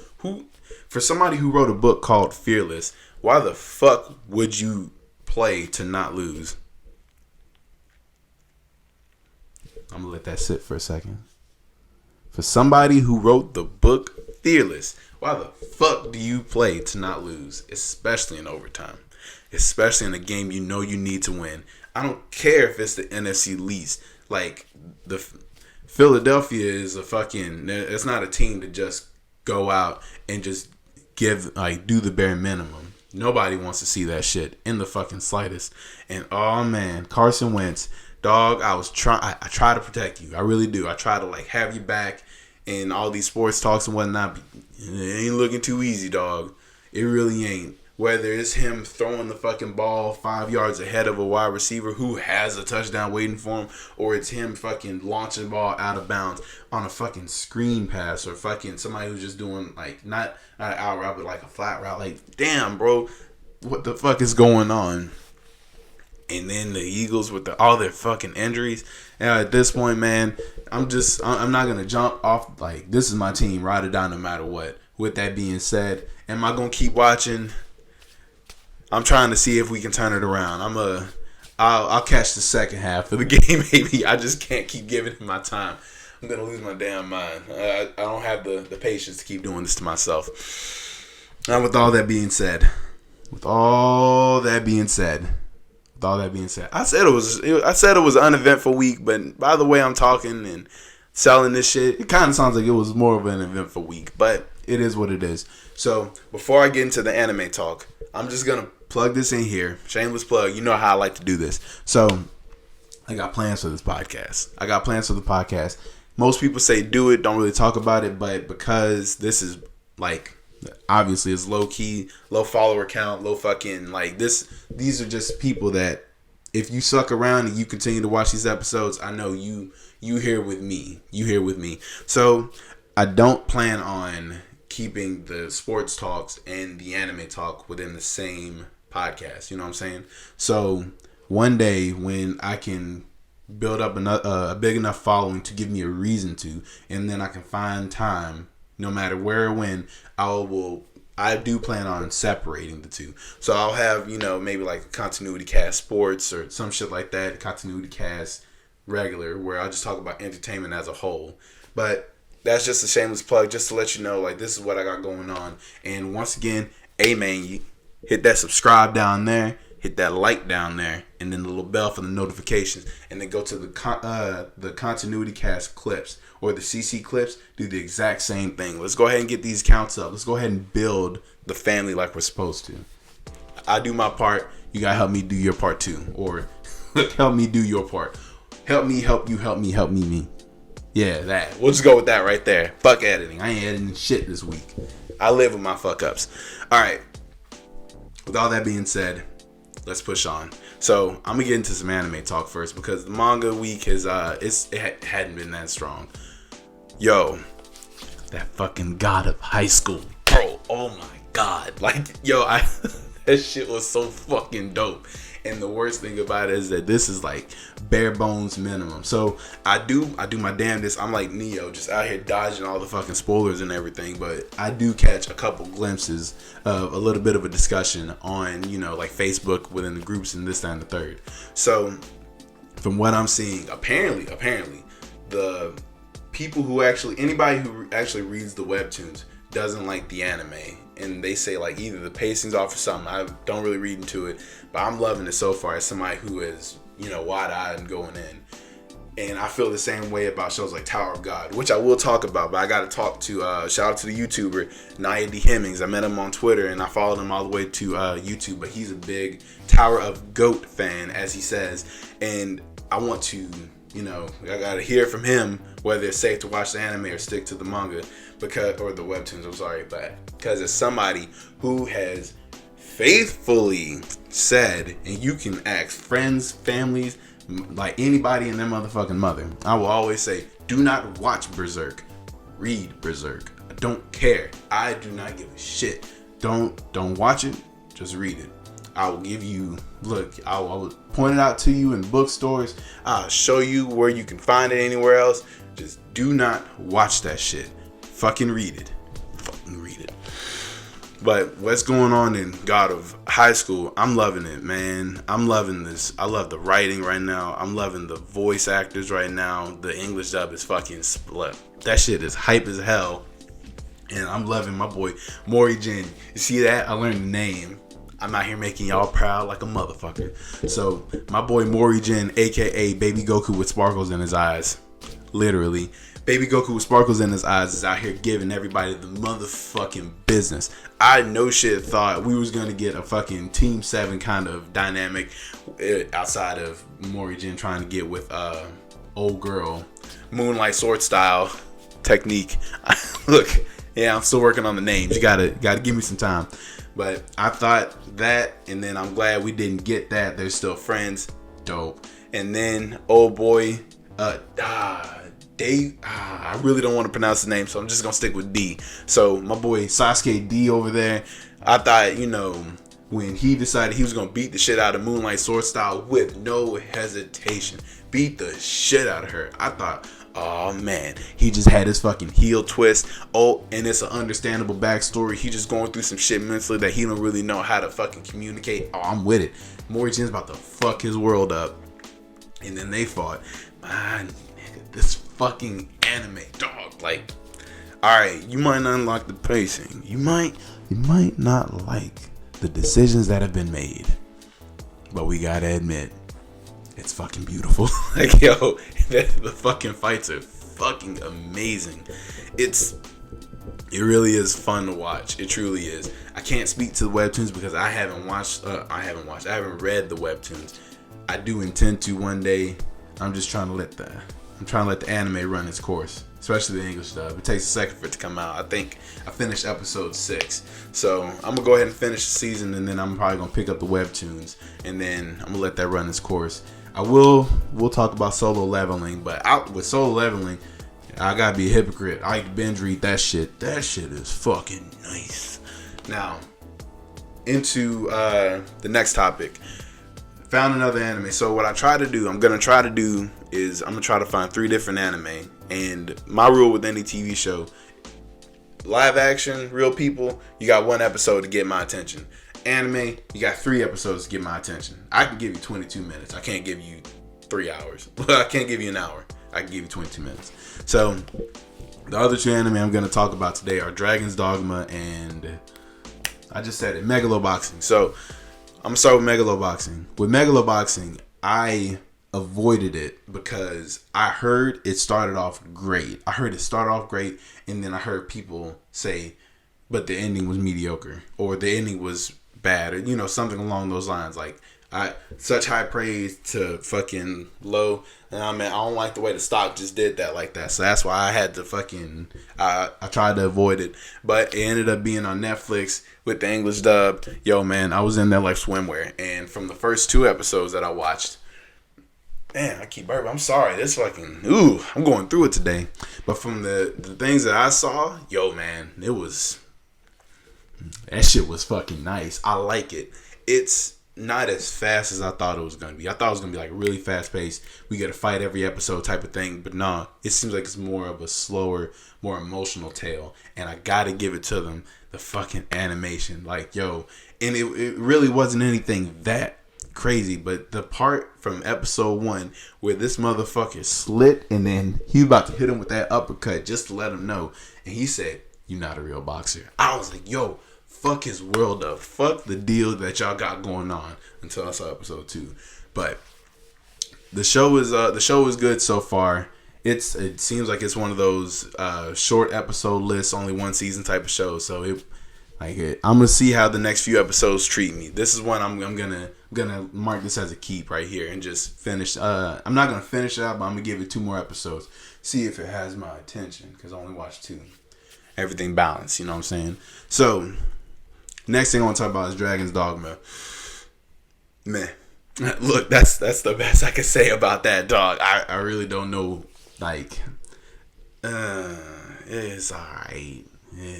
for somebody who wrote a book called Fearless, why the fuck would you play to not lose? I'm gonna let that sit for a second. For somebody who wrote the book Fearless, why the fuck do you play to not lose? Especially in overtime. Especially in a game you know you need to win. I don't care if it's the NFC least. Like, the Philadelphia is it's not a team to just go out and just do the bare minimum. Nobody wants to see that shit in the fucking slightest. And oh man, Carson Wentz, dog, I try to protect you. I really do. I try to have you back in all these sports talks and whatnot. It ain't looking too easy, dog. It really ain't. Whether it's him throwing the fucking ball 5 yards ahead of a wide receiver who has a touchdown waiting for him, or it's him fucking launching the ball out of bounds on a fucking screen pass, or fucking somebody who's just doing not an out route but a flat route. Like, damn, bro, what the fuck is going on? And then the Eagles with all their fucking injuries. And at this point, man, I'm not gonna jump off. This is my team, ride or die no matter what. With that being said, am I gonna keep watching? I'm trying to see if we can turn it around. I'll catch the second half of the game, maybe. I just can't keep giving him my time. I'm going to lose my damn mind. I don't have the patience to keep doing this to myself. Now, with all that being said, I said it was an uneventful week, but by the way I'm talking and selling this shit, it kind of sounds like it was more of an eventful week, but it is what it is. So, before I get into the anime talk, I'm just going to plug this in here. Shameless plug. You know how I like to do this. So, I got plans for this podcast. Most people say do it, don't really talk about it, but because this is obviously it's low key, low follower count, low fucking these are just people that if you suck around and you continue to watch these episodes, I know you here with me. So, I don't plan on keeping the sports talks and the anime talk within the same podcast. You know what I'm saying? So one day when I can build up a big enough following to give me a reason to, and then I can find time, no matter where or when, I do plan on separating the two. So I'll have, maybe Continuity Cast Sports or some shit like that, Continuity Cast Regular, where I'll just talk about entertainment as a whole. But that's just a shameless plug, just to let you know, this is what I got going on. And once again, amen. hit that subscribe down there, hit that like down there, and then the little bell for the notifications, and then go to the Continuity Cast clips or the CC clips. Do the exact same thing. Let's go ahead and get these counts up. Let's go ahead and build the family like we're supposed to. I do my part. You gotta help me do your part too, or help me do your part. Help me, help you, help me, me. Yeah, that. We'll just go with that right there. Fuck editing. I ain't editing shit this week. I live with my fuck ups. All right. With all that being said, let's push on. So I'm gonna get into some anime talk first because the manga week has it hadn't been that strong. Yo, that fucking God of High School, bro. Oh my god, like yo, that shit was so fucking dope. And the worst thing about it is that this is like bare bones minimum. So I do my damnedest. I'm like Neo, just out here dodging all the fucking spoilers and everything. But I do catch a couple glimpses of a little bit of a discussion on, like Facebook within the groups and this, that, and the third. So from what I'm seeing, apparently the people who anybody who actually reads the webtoons doesn't like the anime, and they say like either the pacing's off or something. I don't really read into it, but I'm loving it so far as somebody who is wide-eyed and going in. And I feel the same way about shows like Tower of God, which I will talk about, but I got to talk to shout out to the YouTuber Nia D. Hemmings. I met him on Twitter and I followed him all the way to YouTube, but he's a big Tower of Goat fan, as he says, and I want to I gotta hear from him whether it's safe to watch the anime or stick to the manga, or the webtoons. I'm sorry, but because it's somebody who has faithfully said, and you can ask friends, families, like anybody and their motherfucking mother. I will always say, do not watch Berserk. Read Berserk. I don't care. I do not give a shit. Don't watch it. Just read it. I will give you, I will point it out to you in bookstores. I'll show you where you can find it anywhere else. Just do not watch that shit. Fucking read it. But what's going on in God of High School, I'm loving it, man. I'm loving this. I love the writing right now. I'm loving the voice actors right now. The English dub is fucking split. That shit is hype as hell. And I'm loving my boy Mori-Jin. You see that? I learned the name. I'm out here making y'all proud like a motherfucker. So, my boy Mori-Jin, a.k.a. Baby Goku with sparkles in his eyes. Literally. Baby Goku with sparkles in his eyes is out here giving everybody the motherfucking business. I no shit thought we was going to get a fucking Team 7 kind of dynamic outside of Mori-Jin trying to get with old girl. Moonlight Sword style technique. Look, yeah, I'm still working on the names. You gotta give me some time. But I thought that, and then I'm glad we didn't get that. They're still friends. Dope. And then, old boy, I really don't want to pronounce his name, so I'm just going to stick with D. So, my boy Sasuke D over there, I thought, when he decided he was going to beat the shit out of Moonlight Sword style with no hesitation, beat the shit out of her, I thought, oh man, he just had his fucking heel twist. Oh, and it's an understandable backstory. He just going through some shit mentally that he don't really know how to fucking communicate. Oh, I'm with it. Mori-Jin's about to fuck his world up. And then they fought. Man, nigga, this fucking anime, dog. Like, alright, you might not like the pacing. You might not like the decisions that have been made. But we gotta admit, it's fucking beautiful. Like, yo, the fucking fights are fucking amazing. It really is fun to watch. It truly is. I can't speak to the webtoons because I haven't read the webtoons. I do intend to one day. I'm trying to let the anime run its course, especially the English dub. It takes a second for it to come out. I think I finished episode 6. So I'm gonna go ahead and finish the season, and then I'm probably gonna pick up the webtoons, and then I'm gonna let that run its course. We'll talk about Solo Leveling, but with Solo Leveling, I gotta be a hypocrite. I binge read that shit. That shit is fucking nice. Now, into the next topic. Found another anime. So what I'm gonna try to find 3 different anime. And my rule with any TV show, live action, real people, you got 1 episode to get my attention. Anime, you got 3 episodes to get my attention. I can give you 22 minutes. I can't give you 3 hours. I can't give you an hour. I can give you 22 minutes. So, the other 2 anime I'm going to talk about today are Dragon's Dogma and I just said it. Megalo Boxing. So I'm gonna start with Megalo Boxing. With Megalo Boxing, I avoided it because I heard it started off great. And then I heard people say, but the ending was mediocre, or the ending was bad, or something along those lines. Like, such high praise to fucking low, and I don't like the way the stock just did that like that. So that's why I had to I tried to avoid it, but it ended up being on Netflix with the English dub. Yo, man, I was in there like swimwear, and from the first 2 episodes that I watched, man, I keep burping. I'm sorry. This fucking I'm going through it today. But from the things that I saw, yo, man, that shit was fucking nice. I like it. It's not as fast as I thought it was going to be. I thought it was going to be like really fast paced. We get a fight every episode type of thing. But no, it seems like it's more of a slower, more emotional tale. And I got to give it to them. The fucking animation. Like, yo. And it really wasn't anything that crazy. But the part from episode 1 where this motherfucker slit and then he was about to hit him with that uppercut just to let him know. And he said, "You're not a real boxer." I was like, yo, fuck his world up. Fuck the deal that y'all got going on, until I saw episode 2. But the show is good so far. It seems like it's one of those short episode lists, only 1 season type of show. So I'm gonna see how the next few episodes treat me. This is one I'm gonna mark this as a keep right here and just finish. I'm not gonna finish it out, but I'm gonna give it 2 more episodes. See if it has my attention, because I only watched 2. Everything balanced, you know what I'm saying? So next thing I want to talk about is Dragon's Dogma. Man, look, that's the best I can say about that, dog. I really don't know. Like, it's alright. Yeah.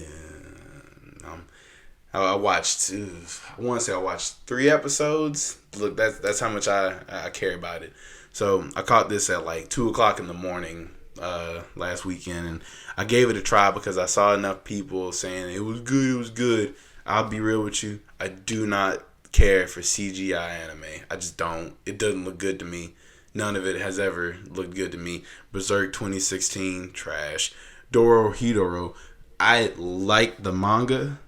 I watched. I want to say I watched 3 episodes. Look, that's how much I care about it. So I caught this at like 2:00 in the morning last weekend, and I gave it a try because I saw enough people saying it was good. It was good. I'll be real with you. I do not care for CGI anime. I just don't. It doesn't look good to me. None of it has ever looked good to me. Berserk 2016, trash. Dorohedoro, I like the manga.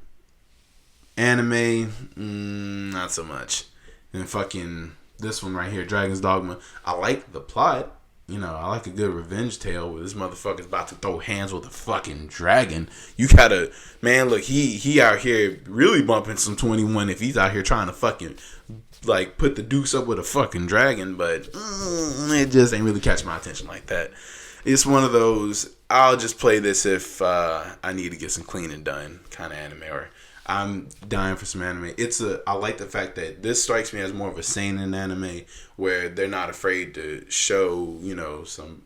Anime, not so much. And fucking this one right here, Dragon's Dogma, I like the plot. I like a good revenge tale where this motherfucker's about to throw hands with a fucking dragon. You gotta, man, look, he out here really bumping some 21 if he's out here trying to fucking, like, put the deuce up with a fucking dragon, but it just ain't really catching my attention like that. It's one of those, I'll just play this if I need to get some cleaning done kind of anime, or I'm dying for some anime. I like the fact that this strikes me as more of a seinen anime where they're not afraid to show, some,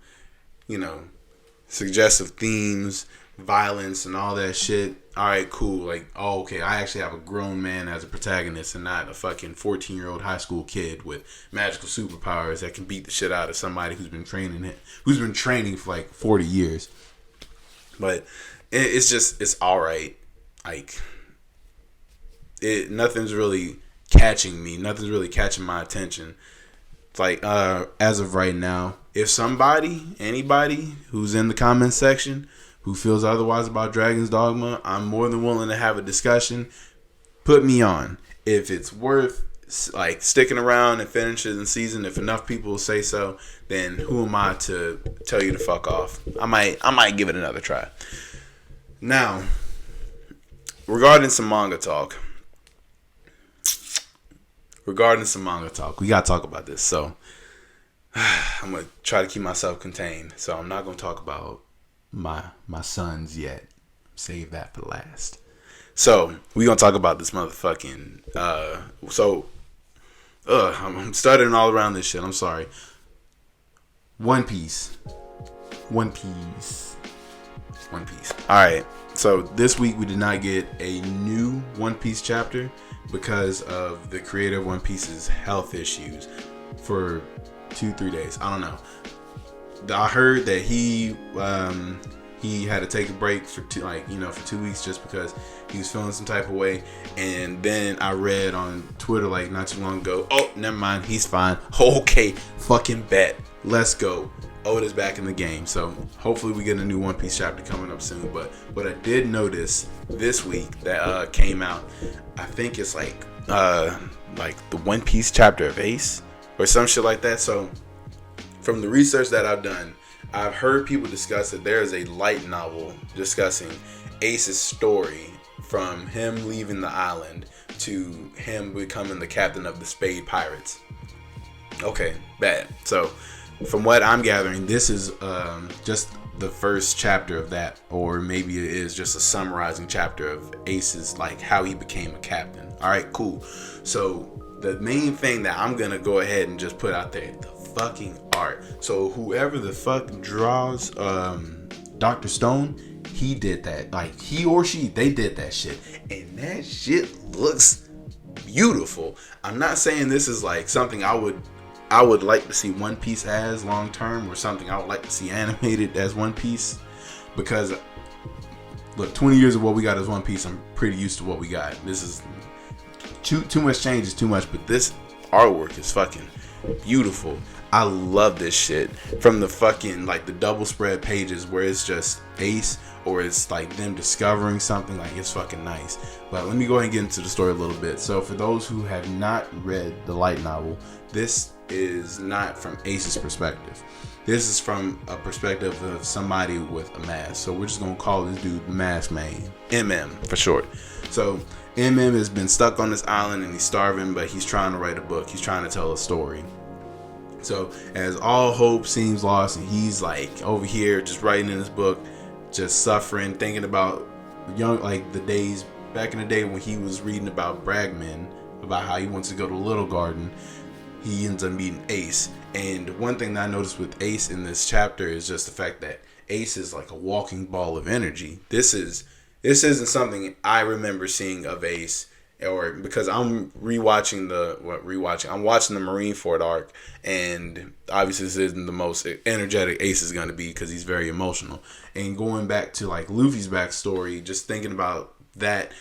suggestive themes, violence, and all that shit. All right, cool. Like, oh, okay, I actually have a grown man as a protagonist and not a fucking 14-year-old high school kid with magical superpowers that can beat the shit out of somebody who's been training for like 40 years. But it's all right. Like, nothing's really catching me. Nothing's really catching my attention. Like, as of right now, if anybody who's in the comment section who feels otherwise about Dragon's Dogma, I'm more than willing to have a discussion. Put me on. If it's worth like sticking around and finishing the season, if enough people say so, then who am I to tell you to fuck off? I might give it another try. Now, regarding some manga talk, we gotta talk about this. So I'm gonna try to keep myself contained. So I'm not gonna talk about my sons yet. Save that for last. So we gonna talk about this motherfucking. I'm stuttering all around this shit. I'm sorry. One Piece. All right. So this week we did not get a new One Piece chapter because of the creator of One Piece's health issues for 2-3 days. I don't know. I heard that he had to take a break for 2 weeks just because he was feeling some type of way. And then I read on Twitter like not too long ago, oh, never mind, he's fine. Okay, fucking bet. Let's go. Oda's back in the game. So hopefully we get a new One Piece chapter coming up soon. But what I did notice this week that came out, I think it's like the One Piece chapter of Ace or some shit like that. So from the research that I've done, I've heard people discuss that there is a light novel discussing Ace's story from him leaving the island to him becoming the captain of the Spade Pirates. Okay, bad. So from what I'm gathering, this is just the first chapter of that, or maybe it is just a summarizing chapter of Ace's, like, how he became a captain. All right, cool. So the main thing that I'm gonna go ahead and just put out there, the fucking art. So whoever the fuck draws Dr. Stone, he did that. Like, he or she, they did that shit, and that shit looks beautiful. I'm not saying this is like something I would like to see One Piece as long term, or something I would like to see animated as One Piece, because look, 20 years of what we got as One Piece, I'm pretty used to what we got. This is too much change is too much, but this artwork is fucking beautiful. I love this shit. From the fucking, like, the double spread pages where it's just Ace, or it's like them discovering something, like, it's fucking nice. But let me go ahead and get into the story a little bit. So for those who have not read the light novel, this is not from Ace's perspective. This is from a perspective of somebody with a mask. So we're just gonna call this dude Mask Man, MM for short. So MM has been stuck on this island and he's starving, but he's trying to write a book. He's trying to tell a story. So as all hope seems lost, and he's like over here just writing in his book, just suffering, thinking about the days back in the day when he was reading about Bragman, about how he wants to go to Little Garden. He ends up meeting Ace. And one thing that I noticed with Ace in this chapter is just the fact that Ace is like a walking ball of energy. This isn't something I remember seeing of Ace, or because I'm I'm watching the Marineford arc, and obviously this isn't the most energetic Ace is going to be because he's very emotional. And going back to like Luffy's backstory, just thinking about that,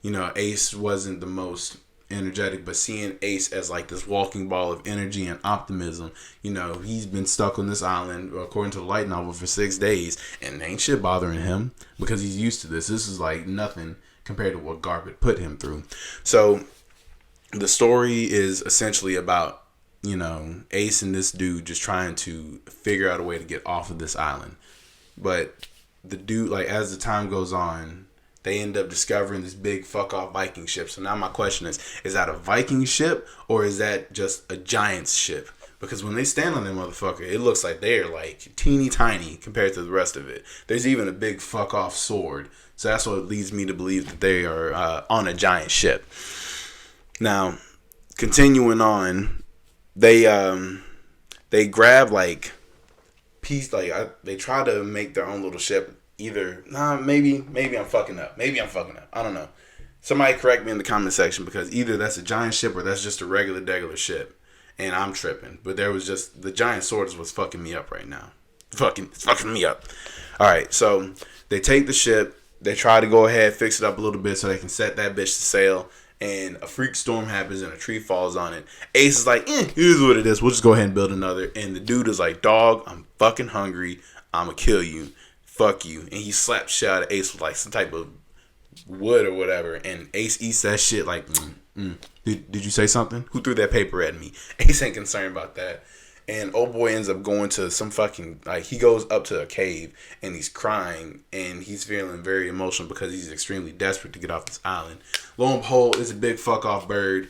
Ace wasn't the most energetic, but seeing Ace as like this walking ball of energy and optimism, he's been stuck on this island according to the light novel for 6 days, and ain't shit bothering him because he's used to this. This is like nothing compared to what Garp had put him through. So the story is essentially about Ace and this dude just trying to figure out a way to get off of this island. But the dude, like, as the time goes on, they end up discovering this big fuck off Viking ship. So now my question is that a Viking ship, or is that just a giant's ship? Because when they stand on that motherfucker, it looks like they're like teeny tiny compared to the rest of it. There's even a big fuck off sword. So that's what leads me to believe that they are on a giant ship. Now, continuing on, they grab like they try to make their own little ship. Maybe I'm fucking up. I don't know. Somebody correct me in the comment section, because either that's a giant ship or that's just a regular ship, and I'm tripping. But there was just the giant sword is what's fucking me up right now. It's fucking me up. All right, so they take the ship. They try to go ahead, fix it up a little bit so they can set that bitch to sail. And a freak storm happens and a tree falls on it. Ace is like, here's what it is. We'll just go ahead and build another. And the dude is like, dog, I'm fucking hungry. I'm going to kill you. Fuck you. And he slaps shit out of Ace with like some type of wood or whatever. And Ace eats that shit like, Did you say something? Who threw that paper at me? Ace ain't concerned about that. And old boy ends up going to some fucking, like, he goes up to a cave and he's crying and he's feeling very emotional because he's extremely desperate to get off this island. Lo and behold, it's a big fuck off bird.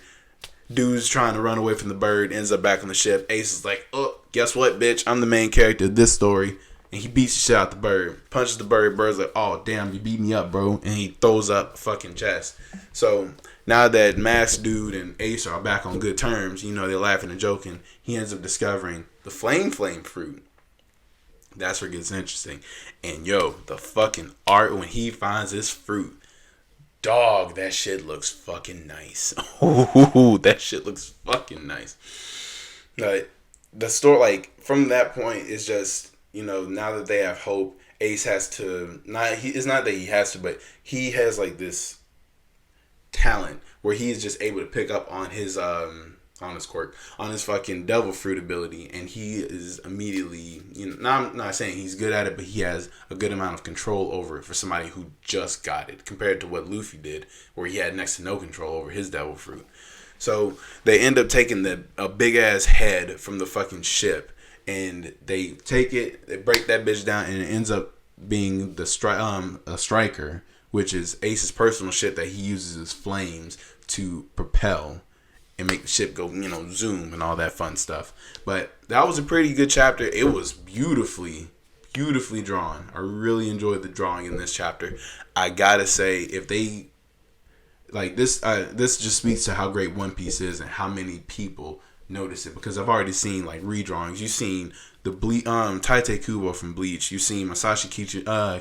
Dude's trying to run away from the bird, ends up back on the ship. Ace is like, oh, guess what, bitch? I'm the main character of this story. And he beats the shit out the bird, punches the bird. Bird's like, oh, damn, you beat me up, bro. And he throws up a fucking chest. So now that Mask Dude and Ace are back on good terms, they're laughing and joking. He ends up discovering the flame fruit. That's where it gets interesting. And the fucking art when he finds this fruit, dog, that shit looks fucking nice. Ooh, that shit looks fucking nice. But the story, like, from that point, is just, now that they have hope, Ace has to, it's not that he has to, but he has like this talent where he is just able to pick up on his on his quirk, on his fucking devil fruit ability, and he is immediately, now I'm not saying he's good at it, but he has a good amount of control over it for somebody who just got it, compared to what Luffy did, where he had next to no control over his devil fruit. So they end up taking a big ass head from the fucking ship, and they take it, they break that bitch down, and it ends up being a striker, which is Ace's personal ship that he uses as flames to propel and make the ship go, zoom and all that fun stuff. But that was a pretty good chapter. It was beautifully drawn. I really enjoyed the drawing in this chapter. I gotta say, if they like this, this just speaks to how great One Piece is and how many people notice it, because I've already seen like redrawings. You've seen the Tite Kubo from Bleach. You've seen Masashi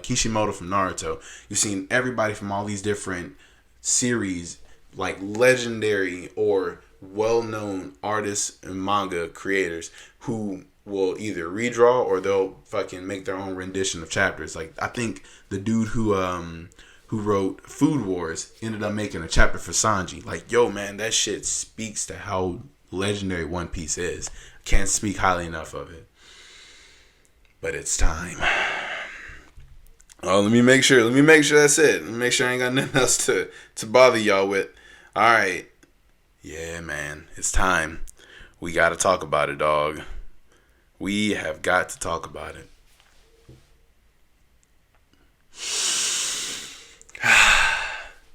Kishimoto from Naruto. You've seen everybody from all these different series, like legendary or well-known artists and manga creators who will either redraw or they'll fucking make their own rendition of chapters. Like, I think the dude who wrote Food Wars ended up making a chapter for Sanji. Like, yo, man, that shit speaks to how legendary One Piece is. Can't speak highly enough of it. But it's time. Oh, let me make sure that's it. Let me make sure I ain't got nothing else to bother y'all with. Alright. Yeah, man. It's time. We gotta talk about it, dog. We have got to talk about it.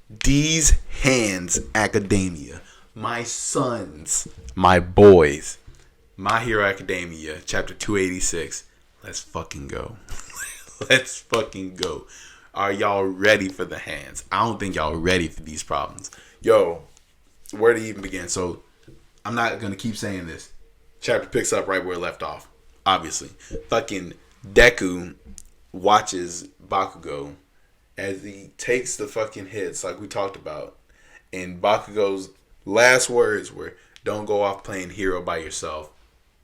These Hands Academia. My sons. My boys. My Hero Academia. Chapter 286. Let's fucking go. Let's fucking go. Are y'all ready for the hands? I don't think y'all ready for these problems. Yo, where to even begin? So, I'm not going to keep saying this. Chapter picks up right where it left off. Obviously. Fucking Deku watches Bakugo as he takes the fucking hits like we talked about. And Bakugo's last words were, "Don't go off playing hero by yourself."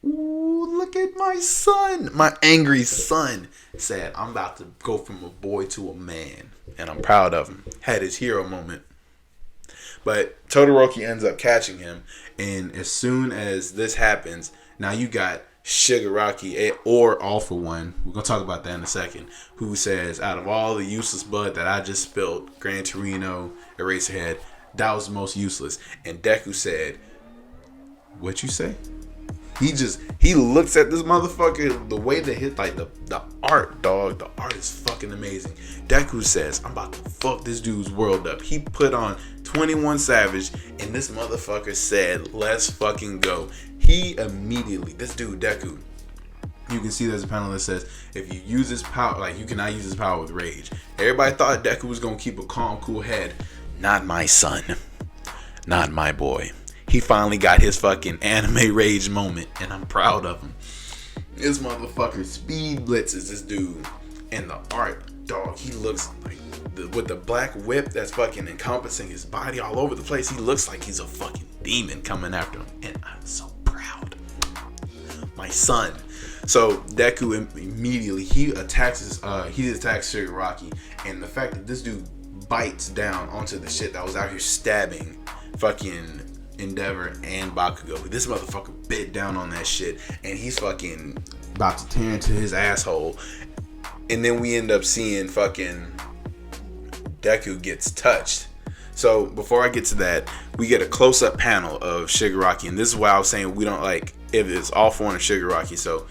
Ooh, look at my son. My angry son said, "I'm about to go from a boy to a man." And I'm proud of him. Had his hero moment. But Todoroki ends up catching him. And as soon as this happens, now you got Shigaraki, or All For One, we're going to talk about that in a second, who says, out of all the useless blood that I just spilled, Gran Torino, Eraserhead, that was the most useless. And Deku said, "What you say?" He looks at this motherfucker, the way they hit, like the art, dog. The art is fucking amazing. Deku says, "I'm about to fuck this dude's world up." He put on 21 Savage, and this motherfucker said, "Let's fucking go." He immediately, this dude, Deku, you can see there's a panel that says, if you use this power, like, you cannot use this power with rage. Everybody thought Deku was going to keep a calm, cool head. Not my son. Not my boy. He finally got his fucking anime rage moment, and I'm proud of him. This motherfucker speed blitzes this dude, and the art, dog, he looks like, with the black whip that's fucking encompassing his body all over the place, he looks like he's a fucking demon coming after him, and I'm so proud. My son. So Deku immediately, he attacks Shigaraki, and the fact that this dude bites down onto the shit that was out here stabbing fucking Endeavor and Bakugo. This motherfucker bit down on that shit, and he's fucking about to tear into his asshole. And then we end up seeing fucking Deku gets touched. So before I get to that, we get a close-up panel of Shigaraki, and this is why I was saying we don't like if it's All For One or Shigaraki. So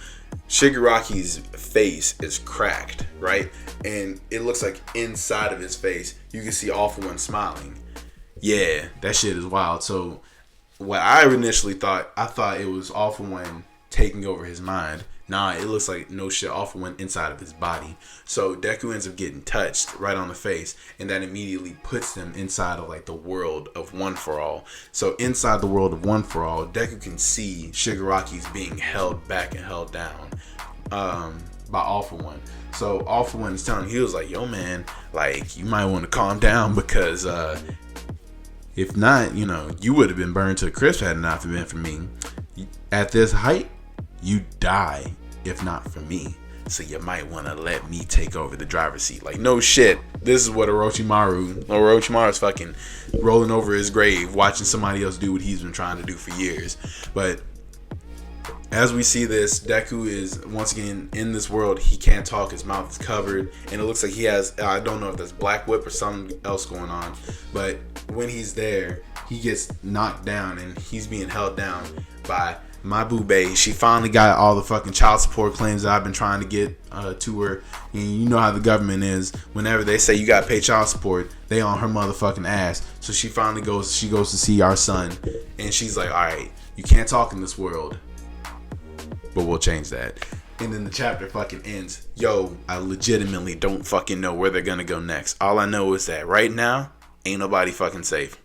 Shigaraki's face is cracked, right? And it looks like inside of his face, you can see All For One smiling. Yeah, that shit is wild. So what I initially thought, I thought it was All For One taking over his mind. Nah, it looks like no shit, All For One inside of his body. So Deku ends up getting touched right on the face, and that immediately puts him inside of like the world of One For All. So inside the world of One For All, Deku can see Shigaraki's being held back and held down by All For One. So All For One is telling him, he was like, "Yo man, like you might want to calm down, because if not, you would have been burned to a crisp had it not been for me. At this height, you die if not for me." so you might want to let me take over the driver's seat. Like, no shit. This is what Orochimaru's fucking rolling over his grave, watching somebody else do what he's been trying to do for years. But as we see this, Deku is once again in this world. He can't talk. His mouth is covered, and it looks like he has, I don't know if that's Black Whip or something else going on, but when he's there, he gets knocked down, and he's being held down by my boo bae. She finally got all the fucking child support claims that I've been trying to get to her. And you know how the government is. Whenever they say you gotta pay child support, they on her motherfucking ass. So she finally goes to see our son, and she's like, alright, you can't talk in this world, but we'll change that. And then the chapter fucking ends. Yo, I legitimately don't fucking know where they're gonna go next. All I know is that right now, ain't nobody fucking safe.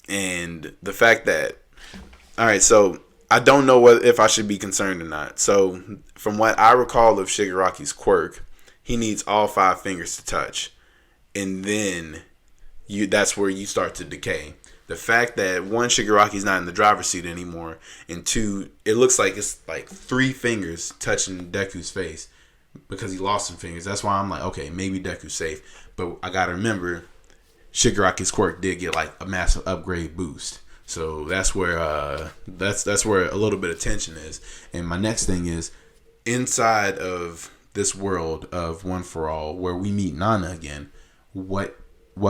And the fact that, alright, so I don't know if I should be concerned or not. So from what I recall of Shigaraki's quirk, he needs all 5 fingers to touch. And then that's where you start to decay. The fact that 1, Shigaraki's not in the driver's seat anymore, and 2, it looks like it's like 3 fingers touching Deku's face because he lost some fingers. That's why I'm like, okay, maybe Deku's safe. But I gotta remember, Shigaraki's quirk did get like a massive upgrade boost. So that's where that's where a little bit of tension is. And my next thing is, inside of this world of One For All, where we meet Nana again, what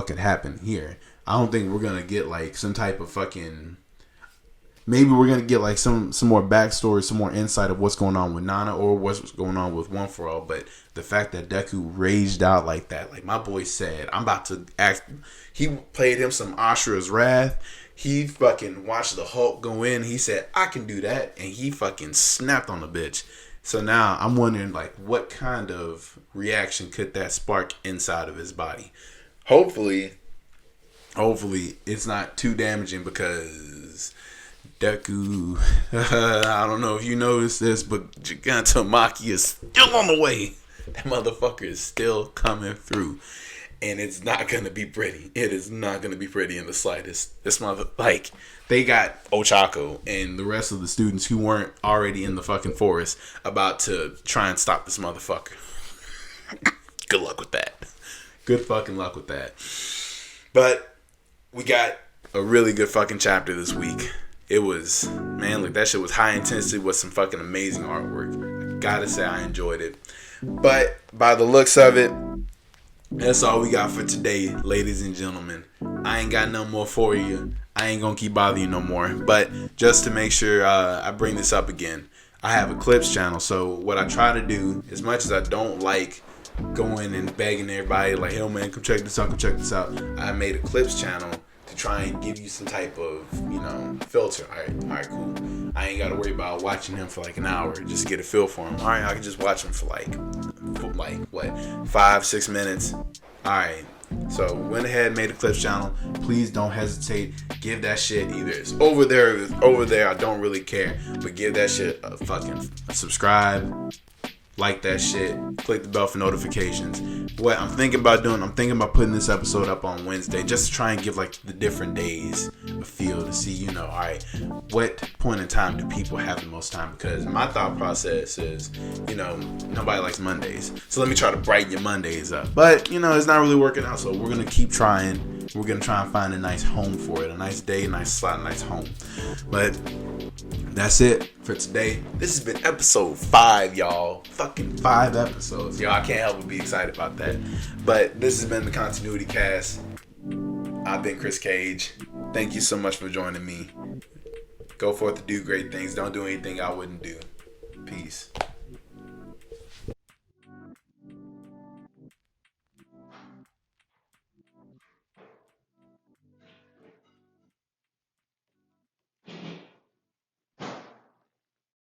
could happen here? I don't think we're gonna get like some type of fucking. Maybe we're gonna get like some more backstory, some more insight of what's going on with Nana or what's going on with One For All. But the fact that Deku raged out like that, like my boy said, I'm about to act. He played him some Ashura's Wrath. He fucking watched the Hulk go in. He said, I can do that. And he fucking snapped on the bitch. So now I'm wondering, like, what kind of reaction could that spark inside of his body? Hopefully it's not too damaging, because Deku, I don't know if you noticed this, but Gigantomachia is still on the way. That motherfucker is still coming through. And it's not going to be pretty. It is not going to be pretty in the slightest. This like, they got Ochako and the rest of the students who weren't already in the fucking forest about to try and stop this motherfucker. Good luck with that. Good fucking luck with that. But we got a really good fucking chapter this week. It was, man, look, that shit was high intensity with some fucking amazing artwork. I gotta say, I enjoyed it. But by the looks of it, that's all we got for today, ladies and gentlemen. I ain't got no more for you. I ain't gonna keep bothering you no more. But just to make sure I bring this up again, I have a clips channel. So what I try to do, as much as I don't like going and begging everybody like, hey man, come check this out, I made a clips channel to try and give you some type of, filter. Alright, cool. I ain't gotta worry about watching him for like an hour just to get a feel for him. Alright, I can just watch him for like what, 5-6 minutes. Alright, so went ahead and made a clips channel. Please don't hesitate. Give that shit, either it's over there, I don't really care, but give that shit a fucking subscribe. Like that shit. Click the bell for notifications. What I'm thinking about putting this episode up on Wednesday, just to try and give like the different days a feel to see, alright, what point in time do people have the most time? Because my thought process is, nobody likes Mondays. So let me try to brighten your Mondays up. But, it's not really working out. So we're going to keep trying. We're going to try and find a nice home for it. A nice day, a nice slot, a nice home. But that's it for today. This has been episode 5, y'all. Fucking 5 episodes. Yo, I can't help but be excited about that. But this has been the Continuity Cast. I've been Chris Cage. Thank you so much for joining me. Go forth to do great things. Don't do anything I wouldn't do. Peace.